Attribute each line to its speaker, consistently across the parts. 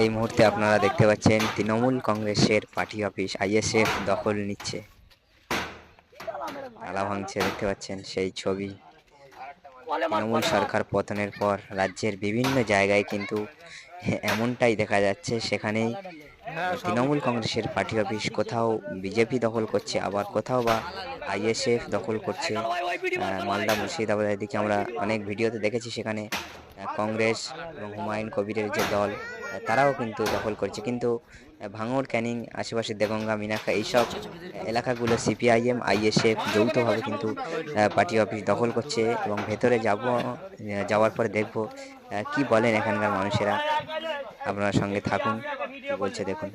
Speaker 1: এই মুহূর্তে আপনারা দেখতে পাচ্ছেন তৃণমূল কংগ্রেসের পার্টি অফিস আইএসএফ দখল নিচ্ছে, তালা ভাঙছে। দেখতে পাচ্ছেন সেই ছবি। তৃণমূল সরকার পতনের পর রাজ্যের বিভিন্ন জায়গায় কিন্তু এমনটাই দেখা যাচ্ছে। সেখানেই তৃণমূল কংগ্রেসের পার্টি অফিস কোথাও বিজেপি দখল করছে, আবার কোথাও বা আইএসএফ দখল করছে। মালদা মুর্শিদাবাদের দিকে আমরা অনেক ভিডিওতে দেখেছি, সেখানে কংগ্রেস এবং হুমায়ুন কবিরের যে দল তারাও কিন্তু দখল করছে। কিন্তু ভাঙড়, ক্যানিং, আশেপাশের দেগঙ্গা, মিনাখা এইসব এলাকাগুলো সিপিআইএম আইএসএফ যৌথভাবে কিন্তু পার্টি অফিস দখল করছে। এবং ভেতরে যাওয়ার পরে দেখব কি বলেন এখানকার মানুষেরা। আপনারা সঙ্গে থাকুন, কি বলছে দেখুন।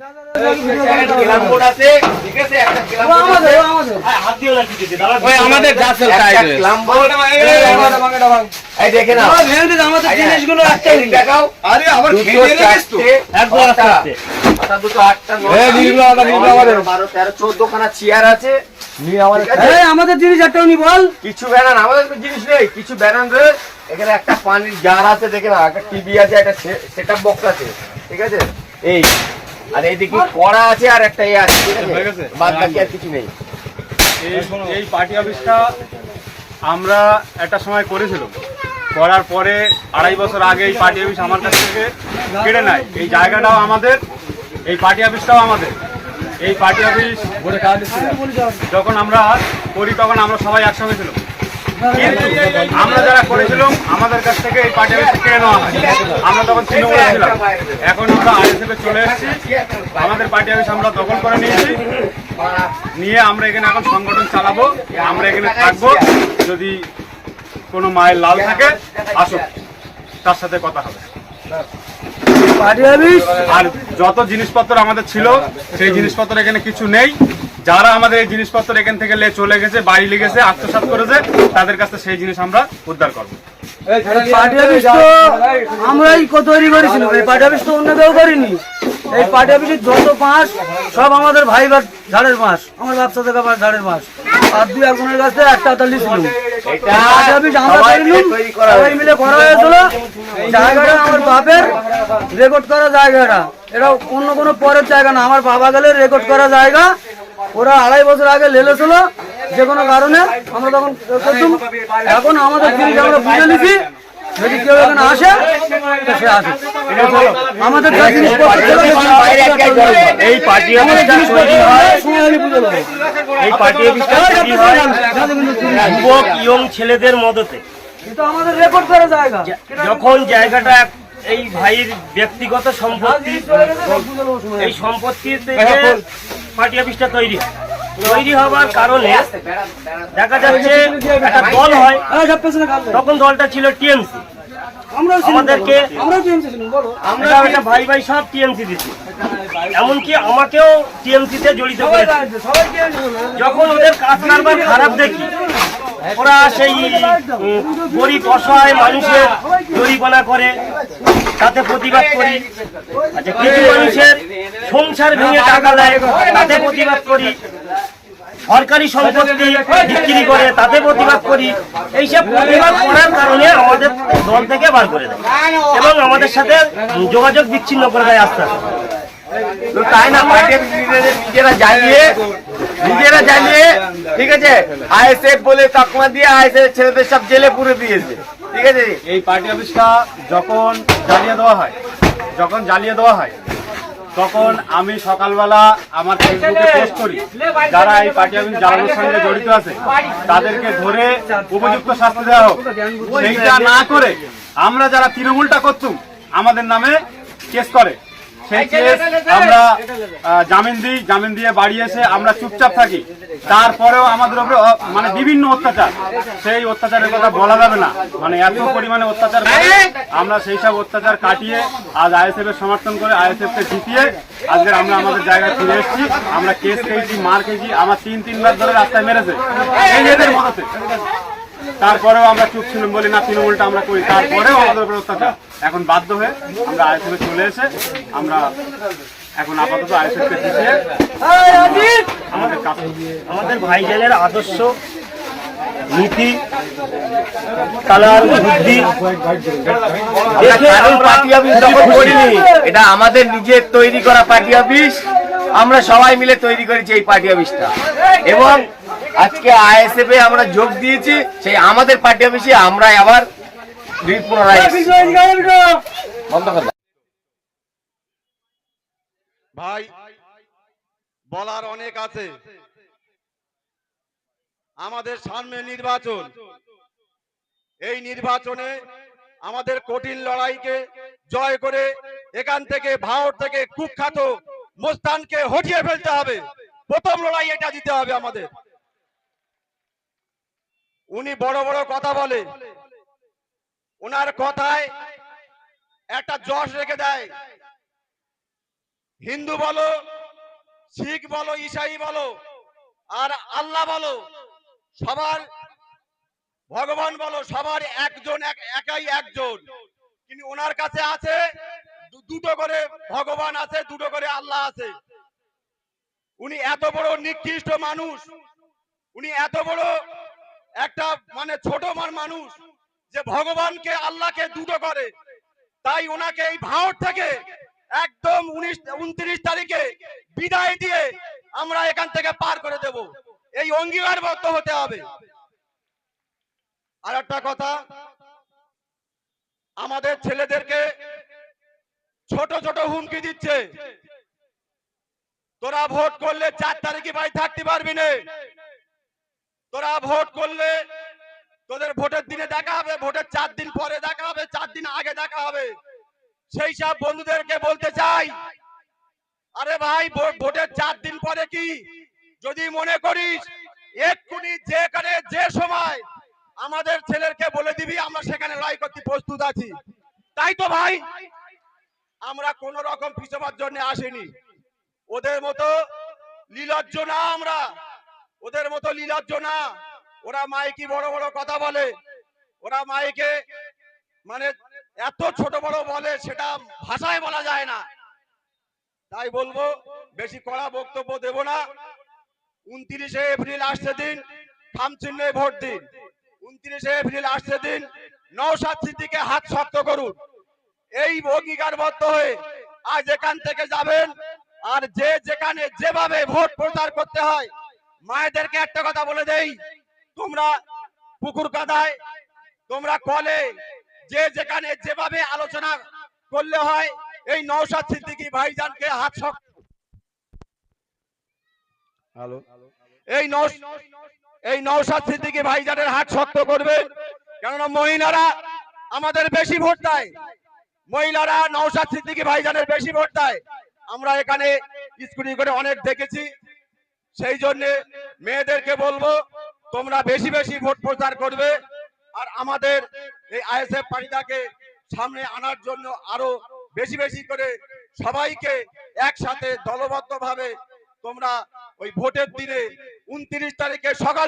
Speaker 2: আমাদের জিনিস একটাও নি বল,
Speaker 3: কিছু ব্যানার আমাদের জিনিস নেই, কিছু ব্যানার রয়েছে। এখানে একটা পানির জার আছে, দেখে না, একটা টিভি আছে, একটা সেটআপ বক্স আছে, ঠিক আছে। এই আর এইদিকে কড়া আছে, আর একটা এ আছে, ঠিক আছে, বাদ বাকি আর কিছু নেই।
Speaker 4: এই পার্টি অফিসটা আমরা একটা সময় করেছিলাম, করার পরে 2.5 বছর আগে এই পার্টি অফিস আমার কাছ থেকে কেড়ে নেয়। এই জায়গাটাও আমাদের, এই পার্টি অফিসটাও আমাদের। এই পার্টি অফিস যখন আমরা করি তখন আমরা সবাই একসঙ্গে ছিলাম, কিন্তু আমরা যারা করেছিলাম আমাদের কাছ থেকে এই পার্টি অফিস কেড়ে নেওয়া হয়। আমরা তখন তৃণমূলে ছিলাম, এখন আমরা আইএসএফে চলে এসেছি। আমাদের পার্টি অফিস আমরা দখল করে নিয়েছি, নিয়ে আমরা এখানে এখন সংগঠন চালাবো। আমরা এখানে থাকবো, যদি কোনো মায়ের লাল থাকে আসুক, তার সাথে কথা হবে। আর যত জিনিসপত্র আমাদের ছিল সেই জিনিসপত্র এখানে কিছু নেই। যারা আমাদের এই জিনিসপত্র এখান থেকে চলে গেছে, বাড়ি লেগেছে, আত্মসাৎ করেছে, তাদের কাছে সেই জিনিস আমরা উদ্ধার করবো।
Speaker 2: পার্টি অফিস তো আমরাই তৈরি করেছিলাম, এই পার্টি অফিস তো অন্য কেউ করিনি। এই পার্টি অফিসের যত মাস সব আমাদের ভাই বা ঝাড়ের মাস, আমার ব্যবসা থেকে আমার ঝাড়ের মাস। আর দুই একজনের কাছে একটা লিখছিলাম, পার্টি অফিস আমরা করিলাম, সবাই মিলে করা হয়েছিল। জায়গাটা আমার বাপের রেকর্ড করা জায়গাটা, এটা অন্য কোনো পরের জায়গা না, আমার বাবা গেলে রেকর্ড করা জায়গা। ওরা 2.5 বছর আগে লেলেছিল যে কোনো কারণে, আমরা তখন করতাম। এখন আমাদের জিনিস আমরা বুঝে নিছি, যদি কেউ এখানে আসে সে আসে। আমাদের
Speaker 3: এই পার্টি অফিসটা তৈরি হয়, এই পার্টি অফিসটা তৈরি হয় যুবক ইয়ং ছেলেদের মদতে।
Speaker 2: কিন্তু আমাদের রেকর্ড করা জায়গা,
Speaker 3: যখন জায়গাটা এই ভাইয়ের ব্যক্তিগত সম্পত্তি, এই সম্পত্তিতে পার্টি অফিসটা তৈরি হবার কারণে দেখা যাচ্ছে একটা দল হয়, তখন দলটা ছিল টিএমসি। আমাদেরকে আমরা একটা ভাই ভাই সব টিএমসি দিচ্ছি, এমনকি আমাকেও টিএমসিতে জড়িত করেছে। যখন ওদের কাজ কারবার খারাপ দেখি, ওরা সেই গরিব অসহায় মানুষের জরিমানা করে, তাতে প্রতিবাদ করি। আচ্ছা, কিছু মানুষের সংসার ভেঙে টাকা দেয়, তাতে প্রতিবাদ করি। সরকারি সম্পত্তি বিক্রি করে, তাতে প্রতিবাদ করি। এইসব প্রতিবাদ করার কারণে আমাদের দল থেকে বার করে দেয় এবং আমাদের সাথে যোগাযোগ বিচ্ছিন্ন করে দেয় আস্তে আস্তে। তো তাই না, নিজেরা জ্বালিয়ে, ঠিক আছে, আইএসএফ বলে তকমা দিয়ে আইএসএফ ছেলেদের সব জেলে পুরে দিয়েছে, ঠিক আছে।
Speaker 4: এই পার্টি অফিসটা যখন জ্বালিয়ে দেওয়া হয় তখন আমি সকালবেলা আমার ফেসবুকে পোস্ট করি, যারা এই পার্টি অফিস জ্বালানোর সঙ্গে জড়িত আছে তাদেরকে ধরে উপযুক্ত শাস্তি দেওয়া হোক। সেইটা না করে আমরা যারা তৃণমূলটা করতুম আমাদের নামে কেস করে, সেই কেস আমরা জামিন দিয়ে বাড়ি এসে আমরা চুপচাপ থাকি। তারপরেও আমাদের উপরে মানে বিভিন্ন অত্যাচার, সেই অত্যাচারের কথা বলা যাবে না, মানে এত পরিমাণে অত্যাচার করে। আমরা সেই সব অত্যাচার কাটিয়ে আজ আইএসএফ এর সমর্থন করে আইএসএফ কে জিতিয়ে আজকে আমরা আমাদের জায়গায় ফিরে এসেছি। আমরা কেস খেয়েছি, মার খেয়েছি, আমার 3-3 ধরে রাস্তায় মেরেছে এই এদের মদতে। তারপরেও আমরা চুপ ছিলাম, বলি না তৃণমূলটা আমরা করি। তারপরেও আমাদের উপর অত্যাচার। এখন বাধ্য হয়ে আমরা আইএসএফে চলে এসে আমরা এখন আপাতত আইএসএফকে জিতিয়ে আমাদের ভাইজানের আদর্শ
Speaker 3: নীতি, কালার, বুদ্ধি দেখে আমরা
Speaker 5: পার্টি অফিস দখল করিনি, এটা আমাদের নিজের তৈরি করা পার্টি অফিস। আমরা সবাই মিলে তৈরি করেছি এই পার্টি অফিসটা, এবং আজকে আইএসএফ এ আমরা যোগ দিয়েছি। সেই আমাদের পার্টি অফিসে আমরা আবার পুনরায় বন্ধ করলাম।
Speaker 4: ভাই, বলার অনেক আছে। আমাদের সামনে নির্বাচন, এই নির্বাচনে আমাদের কঠিন লড়াইকে জয় করে এখান থেকে ভারত থেকে কুখ্যাত মোস্তানকে হটিয়ে ফেলতে হবে। প্রথম লড়াই এটা দিতে হবে আমাদের। উনি বড় বড় কথা বলে, ওনার কথায় একটা যশ রেখে দেয়। হিন্দু বলো, শিখ বলো, ঈসাই বলো, আর আল্লাহ বলো, সবার ভগবান বলো, সবার একজন একাই একজন। কিন্তু ওনার কাছে আছে দুটো করে ভগবান আছে, দুটো করে আল্লাহ আছে। উনি এত বড় নিকৃষ্ট মানুষ, উনি এত বড় একটা মানে ছোট মানুষ যে ভগবানকে আল্লাহকে দুটো করে। তাই ওনাকে এই ভারত থেকে একদম 29 তারিখে বিদায় দিয়ে আমরা এখান থেকে পার করে দেব। এই অঙ্গীকারবদ্ধ হতে হবে। আর একটা কথা, আমাদের ছেলেদেরকে ছোট ছোট হুমকি দিচ্ছে, তোরা ভোট করলে 4 তারিখে বাড়ি থাকতে পারবি না, তোরা ভোট করলে তোদের ভোটের দিনে দেখা হবে, ভোটের 4 দিন পরে দেখা হবে, 4 দিন আগে দেখা হবে। সেই সব বন্ধুদেরকে বলতে চাই, আরে ভাই, ভোটের 4 দিন পরে কি যদি মনে করিস এক্ষুনি যেখানে যে সময় আমাদের ছেলেকে বলে দিবি, আমরা সেখানে লড়াই করতে প্রস্তুত আছি। তাই তো ভাই, আমরা কোন রকম পিছবার জন্য আসিনি। ওদের মতো লীলজ্জ না, আমরা ওদের মতো লীলজ্জ না। ওরা মাইকি বড় বড় কথা বলে, ওরা মাইকে মানে এত ছোট বড় বলে, সেটা ভাষায় বলা যায় না। তাই বলবো, বেশি কড়া বক্তব্য দেব না। 29শে এপ্রিল আসছে দিন, খামচিহ্নে ভোট দিন। 29শে এপ্রিল আসছে দিন, নওশাদ সিদ্দিকীকে হাত শক্ত করুন। এই অঙ্গীকারবদ্ধ হয়ে আজ এখান থেকে যাবেন। আর যে যেখানে যেভাবে ভোট প্রচার করতে হয়, মায়েদেরকে একটা কথা বলে দেই, তোমরা পুকুর কাদায়, তোমরা কলে, যে যেখানে যেভাবে আলোচনা করলে হয়, এই নওশাদ সিদ্দিকী ভাইজানকে হাত শক্ত, এই নওশাদ সিদ্দিকী ভাইজানের হাত শক্ত করবে। কেননা মহিলারা আমাদের বেশি ভোট দেয়, মহিলারা নওশাদ সিদ্দিকী ভাইজানের বেশি ভোট দেয়। আমরা এখানে স্কুটি করে অনেক দেখেছি। সেই জন্য মেয়েদেরকে বলবো, তোমরা বেশি বেশি ভোট প্রচার করবে। আর আমাদের এই আইএসএফ পার্টিটাকে সামনে আনার জন্য আরো বেশি বেশি করে সবাইকে একসাথে দলবদ্ধ ভাবে তোমরা ওই ভোটের দিনে 29 তারিখে সকাল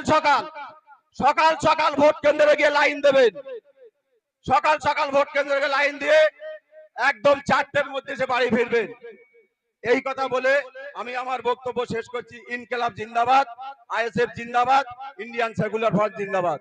Speaker 4: সকাল ভোট কেন্দ্রে গিয়ে লাইন দেবেন। সকাল সকাল ভোট কেন্দ্রে গিয়ে লাইন দিয়ে একদম 4টের মধ্যে সে বাড়ি ফিরবেন। এই কথা বলে আমি আমার বক্তব্য শেষ করছি। ইনকিলাব জিন্দাবাদ, আইএসএফ জিন্দাবাদ, ইন্ডিয়ান সেকুলার ফ্রন্ট জিন্দাবাদ।